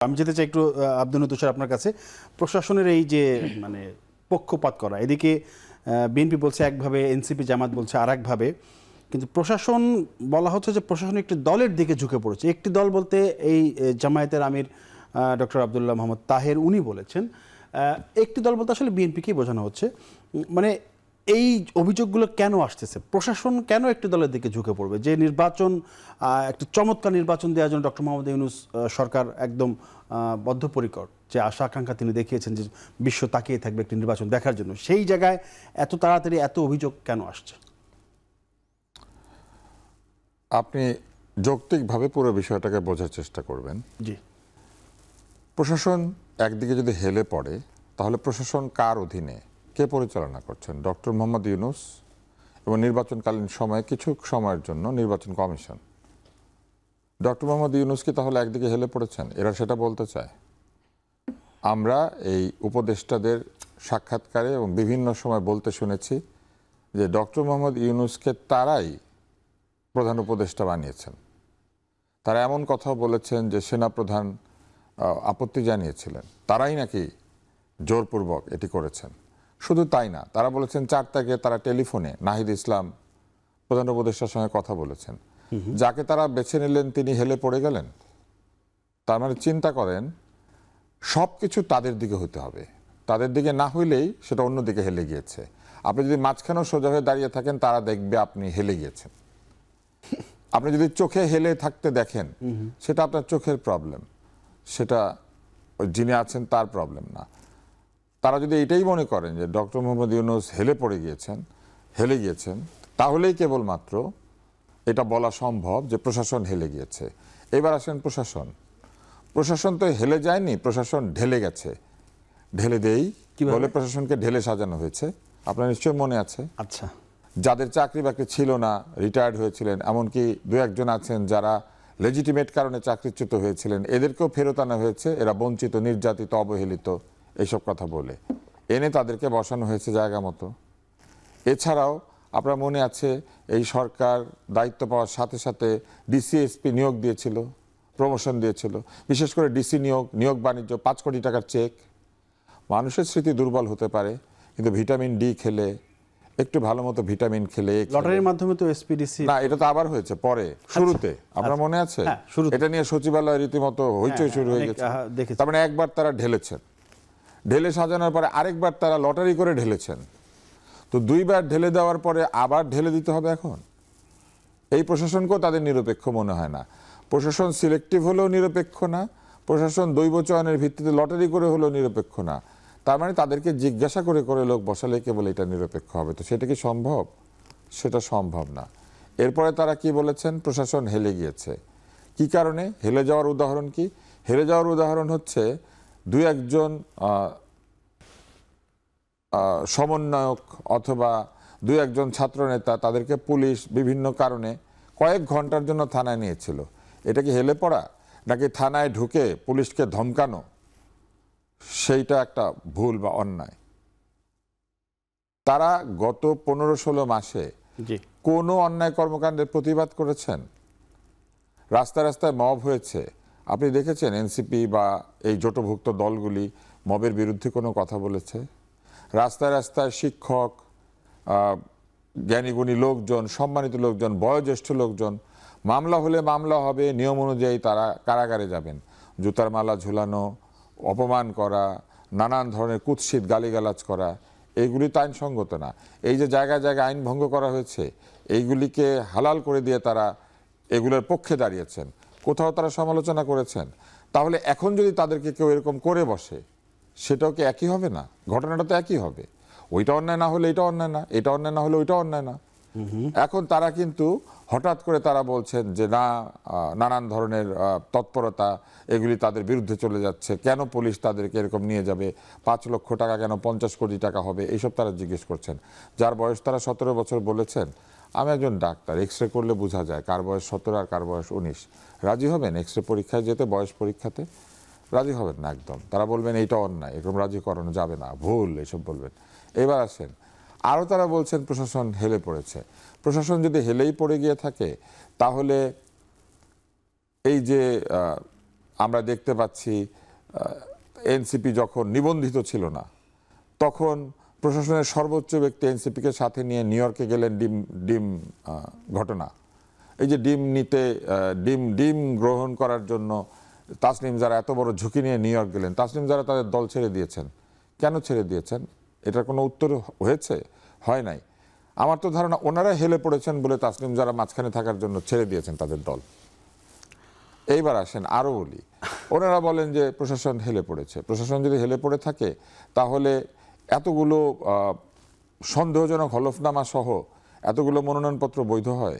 আমি যেতে চাই একটু আব্দুল তুষার আপনার কাছে। প্রশাসনের এই যে মানে পক্ষপাত করা, এদিকে বিএনপি বলছে একভাবে, এনসিপি জামাত বলছে আর একভাবে, কিন্তু প্রশাসন বলা হচ্ছে যে প্রশাসন একটি দলের দিকে ঝুঁকে পড়েছে। একটি দল বলতে এই জামায়াতের আমির ডক্টর আব্দুল্লাহ মোহাম্মদ তাহের উনি বলেছেন। একটি দল বলতে আসলে বিএনপিকেই বোঝানো হচ্ছে। মানে এই অভিযোগগুলো কেন আসতেছে? প্রশাসন কেন একটি দলের দিকে ঝুঁকে পড়বে? যে নির্বাচন, একটা চমৎকার নির্বাচন দেওয়ার জন্য ডক্টর মোহাম্মদ ইউনূস সরকার একদম বদ্ধপরিকর, যে আশা আকাঙ্ক্ষা তিনি দেখিয়েছেন যে বিশ্ব তাকিয়ে থাকবে একটি নির্বাচন দেখার জন্য, সেই জায়গায় এত তাড়াতাড়ি এত অভিযোগ কেন আসছে? আপনি যৌক্তিকভাবে পুরো বিষয়টাকে বোঝার চেষ্টা করবেন। জি। প্রশাসন একদিকে যদি হেলে পড়ে, তাহলে প্রশাসন কার অধীনে, কে পরিচালনা করছেন? ডক্টর মোহাম্মদ ইউনূস এবং নির্বাচনকালীন সময়ে কিছু সময়ের জন্য নির্বাচন কমিশন। ডক্টর মোহাম্মদ ইউনূস কি তাহলে একদিকে হেলে পড়েছেন? এরা সেটা বলতে চায়। আমরা এই উপদেষ্টাদের সাক্ষাৎকারে এবং বিভিন্ন সময় বলতে শুনেছি যে ডক্টর মোহাম্মদ ইউনূসকে তারাই প্রধান উপদেষ্টা বানিয়েছেন। তারা এমন কথা বলেছেন যে সেনাপ্রধান আপত্তি জানিয়েছিলেন, তারাই নাকি জোরপূর্বক এটি করেছেন। শুধু তাই না, তারা বলেছেন 4 তারিখে তারা টেলিফোনে নাহিদ ইসলাম প্রধান উপদেষ্টার সঙ্গে কথা বলেছেন। যাকে তারা বেছে নিলেন তিনি হেলে পড়ে গেলেন। তার মানে চিন্তা করেন, সব কিছু তাদের দিকে হতে হবে, তাদের দিকে না হইলেই সেটা অন্য দিকে হেলে গিয়েছে। আপনি যদি মাঝখানেও সোজা হয়ে দাঁড়িয়ে থাকেন, তারা দেখবে আপনি হেলে গিয়েছেন। আপনি যদি চোখে হেলে থাকতে দেখেন, সেটা আপনার চোখের প্রবলেম, সেটা যিনি আছেন তার প্রবলেম না। তারা যদি এটাই মনে করেন যে ডক্টর মোহাম্মদ ইউনূস হেলে গিয়েছেন, তাহলেই কেবলমাত্র এটা বলা সম্ভব যে প্রশাসন হেলে গিয়েছে। এবার আসেন প্রশাসন তো হেলে যায়নি, প্রশাসন ঢেলে গেছে। ঢেলে দেই বলে প্রশাসনকে ঢেলে সাজানো হয়েছে। আপনার নিশ্চয় মনে আছে। আচ্ছা। যাদের চাকরি বাকরি ছিল না, রিটায়ার্ড হয়েছিলেন, এমনকি 2-1 জন আছেন যারা লেজিটিমেট কারণে চাকরিচ্যুত হয়েছিলেন, এদেরকেও ফেরত আনা হয়েছে। এরা বঞ্চিত, নির্যাতিত, অবহেলিত, এইসব কথা বলে এনে তাদেরকে বসানো হয়েছে জায়গা মতো। এছাড়াও আপনার মনে আছে, এই সরকার দায়িত্ব পাওয়ার সাথে সাথে ডিসিএসপি নিয়োগ দিয়েছিল, প্রমোশন দিয়েছিল। বিশেষ করে ডিসি নিয়োগ বাণিজ্য 5 কোটি টাকার চেক। মানুষের স্মৃতি দুর্বল হতে পারে, কিন্তু ভিটামিন ডি খেলে, একটু ভালো মতো ভিটামিন খেলে, লটারির মাধ্যমে তো এসপিডিসি না, এটা তো আবার হয়েছে পরে, শুরুতে আপনার মনে আছে, এটা নিয়ে সচিবালয় রীতিমতো হইচই শুরু হয়ে গেছে। তার মানে একবার তারা ঢেলেছেন, ঢেলে সাজানোর পরে আরেকবার তারা লটারি করে ঢেলেছেন। তো 2 বার ঢেলে দেওয়ার পরে আবার ঢেলে দিতে হবে এখন। এই প্রশাসনকেও তাদের নিরপেক্ষ মনে হয় না। প্রশাসন সিলেক্টিভ হলেও নিরপেক্ষ না, প্রশাসন দৈব চয়নের ভিত্তিতে লটারি করে হলেও নিরপেক্ষ না। তার মানে তাদেরকে জিজ্ঞাসা করে করে লোক বসালে কেবল এটা নিরপেক্ষ হবে। তো সেটা কি সম্ভব? সেটা সম্ভব না। এরপরে তারা কি বলেছেন? প্রশাসন হেলে গিয়েছে। কি কারণে হেলে যাওয়ার উদাহরণ কি? হেলে যাওয়ার উদাহরণ হচ্ছে 2-1 জন সমন্বয়ক অথবা 2-1 জন ছাত্রনেতা, তাদেরকে পুলিশ বিভিন্ন কারণে কয়েক ঘন্টার জন্য থানায় নিয়েছিল। এটা কি হেলে পড়া? নাকি থানায় ঢুকে পুলিশকে ধমকানো সেইটা একটা ভুল বা অন্যায়? তারা গত 15-16 মাসে কোনো অন্যায় কর্মকাণ্ডের প্রতিবাদ করেছেন? রাস্তায় রাস্তায় মব হয়েছে, আপনি দেখেছেন এনসিপি বা এই জোটভুক্ত দলগুলি মবের বিরুদ্ধে কোনো কথা বলেছে? রাস্তায় রাস্তায় শিক্ষক, জ্ঞানীগুণী লোকজন, সম্মানিত লোকজন, বয়োজ্যেষ্ঠ লোকজন, মামলা হলে মামলা হবে, নিয়ম অনুযায়ী তারা কারাগারে যাবেন। জুতার মালা ঝুলানো, অপমান করা, নানান ধরনের কুৎসিত গালিগালাজ করা, এইগুলি তো আইনসঙ্গত না। এই যে জায়গায় জায়গায় আইন ভঙ্গ করা হয়েছে, এইগুলিকে হালাল করে দিয়ে তারা এগুলোর পক্ষে দাঁড়িয়েছেন, কোথাও তারা সমালোচনা করেছেন। তাহলে এখন যদি তাদেরকে কেউ এরকম করে বসে, সেটাও কি একই হবে না? ঘটনাটা তো একই হবে। ওইটা অন্যায় না হলে এটা অন্যায় না, এটা অন্যায় না হলে ওইটা অন্যায় না। এখন তারা কিন্তু হঠাৎ করে তারা বলছেন যে না, নানান ধরনের তৎপরতা, এগুলি তাদের বিরুদ্ধে চলে যাচ্ছে। কেন পুলিশ তাদেরকে এরকম নিয়ে যাবে? 5 লক্ষ টাকা কেন 50 কোটি টাকা হবে? এইসব তারা জিজ্ঞেস করছেন। যার বয়স তারা 17 বছর বলেছেন। আমি একজন ডাক্তার, এক্স রে করলে বোঝা যায় কার বয়স 17 আর কার বয়স 19। রাজি হবেন এক্স রে পরীক্ষায় যেতে? বয়স পরীক্ষাতে রাজি হবেন না একদম। তারা বলবেন এইটা অন্যায়, এরকম রাজি করানো যাবে না, ভুল, এসব বলবেন। এবার আসেন, আরও তারা বলছেন প্রশাসন হেলে পড়েছে। প্রশাসন যদি হেলেই পড়ে গিয়ে থাকে, তাহলে এই যে আমরা দেখতে পাচ্ছি এনসিপি যখন নিবন্ধিত ছিল না, তখন প্রশাসনের সর্বোচ্চ ব্যক্তি এনসিপিকে সাথে নিয়ে নিউ ইয়র্কে গেলেন ডিম ঘটনা। এই যে ডিম নিতে ডিম গ্রহণ করার জন্য তাসনিম যারা এত বড় ঝুঁকি নিয়ে নিউ ইয়র্ক গেলেন, তাসনিম যারা তাদের দল ছেড়ে দিয়েছেন, কেন ছেড়ে দিয়েছেন? এটার কোনো উত্তর হয়েছে? হয় নাই। আমার তো ধারণা ওনারা হেলে পড়েছেন বলে তাসনিম যারা মাঝখানে থাকার জন্য ছেড়ে দিয়েছেন তাদের দল। এইবার আসেন আরও বলি, ওনারা বলেন যে প্রশাসন হেলে পড়েছে। প্রশাসন যদি হেলে পড়ে থাকে তাহলে এতগুলো সন্দেহজনক হলফনামা সহ এতগুলো মনোনয়নপত্র বৈধ হয়?